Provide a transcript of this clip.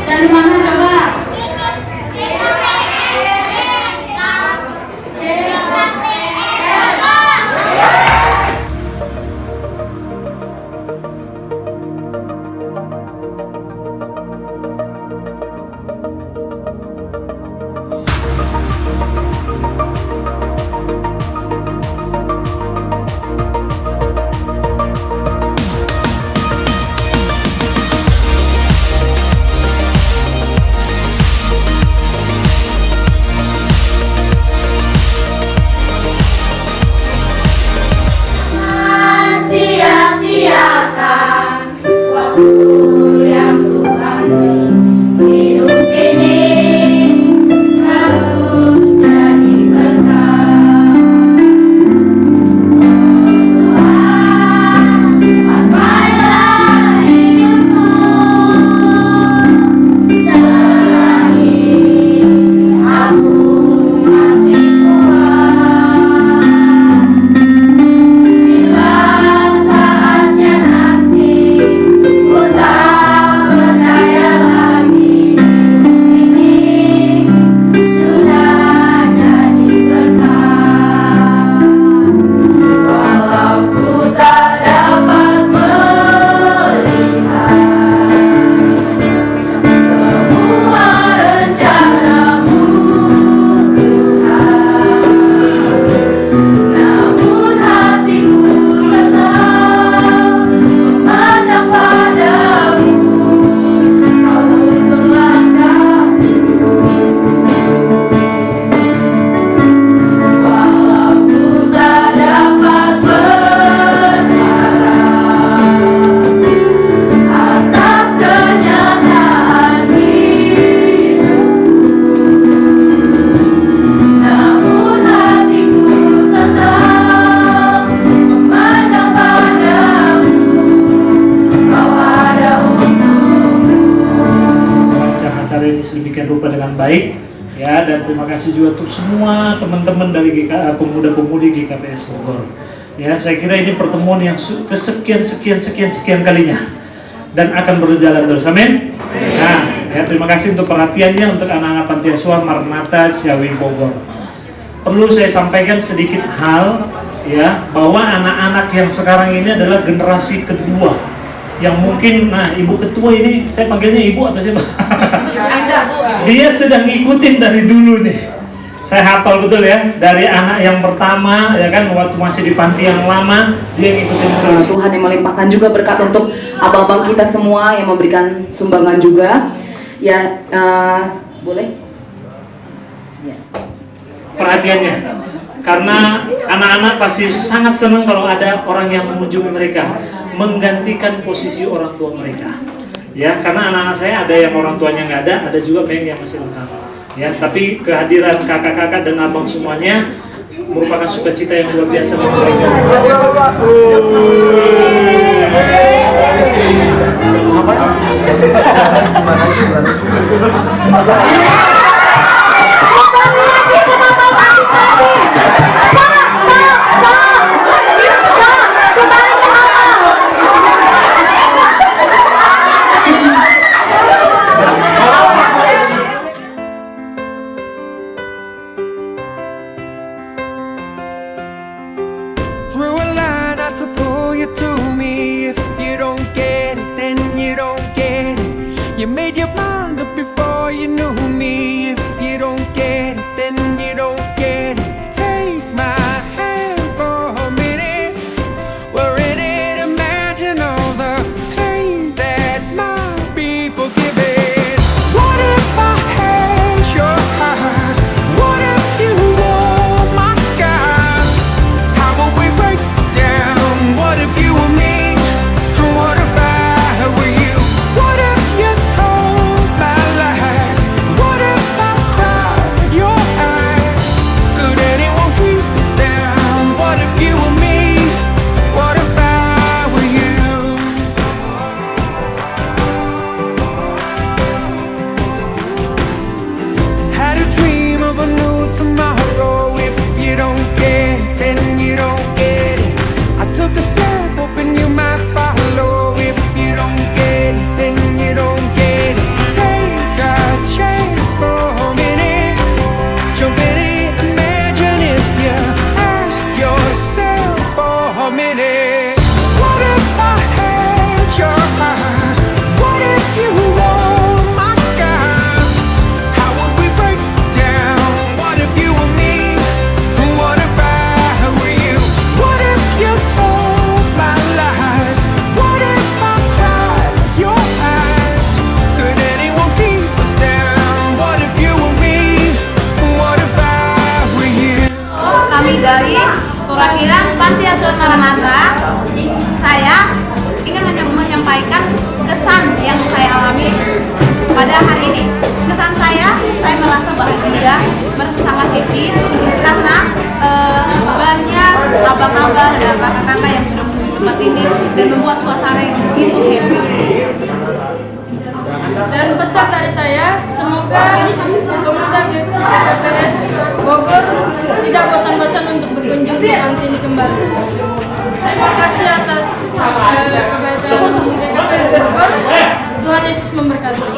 Dari mana coba? Sia-siakan waktu yang Tuhan beri. Hidup ini harus jadi berkah. Tuhan, pakailah hidupku selagi aku masih kuat. Bila saatnya nanti ku tak berdaya lagi, ini sudah jadi berkah. Walau ku tak dapat melihat semua rencanamu, Tuhan, namun hatiku tetap memandang padamu. Kau tuntun langkahku, walau ku tak dapat berharap atas kenyataan hidupku, namun hatiku tetap memandang padamu. Kau ada untukku. Acara ini sedemikian rupa dengan baik ya, dan terima kasih juga untuk semua teman-teman dari pemuda-pemudi GKPS Bogor ya. Saya kira ini pertemuan yang kesekian kalinya dan akan berjalan terus, amin. Nah ya, terima kasih untuk perhatiannya untuk anak-anak Panti Asuhan Maranatha Ciawi Bogor. Perlu saya sampaikan sedikit hal ya, bahwa anak-anak yang sekarang ini adalah generasi kedua yang mungkin, nah ibu ketua ini, saya panggilnya ibu atau siapa? Dia sudah ngikutin dari dulu nih. Saya hafal betul ya, dari anak yang pertama ya kan, waktu masih di panti yang lama dia ngikutin terus. Tuhan yang melimpahkan juga berkat untuk abang-abang kita semua yang memberikan sumbangan juga. Ya, boleh? Ya. Perhatiannya, karena anak-anak pasti sangat senang kalau ada orang yang mengunjungi mereka, menggantikan posisi orang tua mereka. Ya, karena anak-anak saya ada yang orang tuanya nggak ada juga yang masih lengkap. Ya, tapi kehadiran kakak-kakak dan abang semuanya merupakan sukacita yang luar biasa bagi mereka. Drew a line out to pull you to me. If you don't get it, then you don't get it. You made your mind up before you knew me. If you don't get it, then you don't get it. Take my hand for a minute. We're in it, imagine all the pain that might be forgiven. What if I had your heart? What if you wore my scars? How would we break down? What if you were me? What if I were you? What if you told my abah-abah dan kakak-kakak yang sudah menuju tempat ini dan membuat suasana yang begitu happy. Dan pesan dari saya, semoga pemuda GKPS Bogor tidak bosan-bosan untuk berkunjung ke Antini kembali. Terima kasih atas kebaikan GKPS Bogor. Tuhan Yesus memberkati.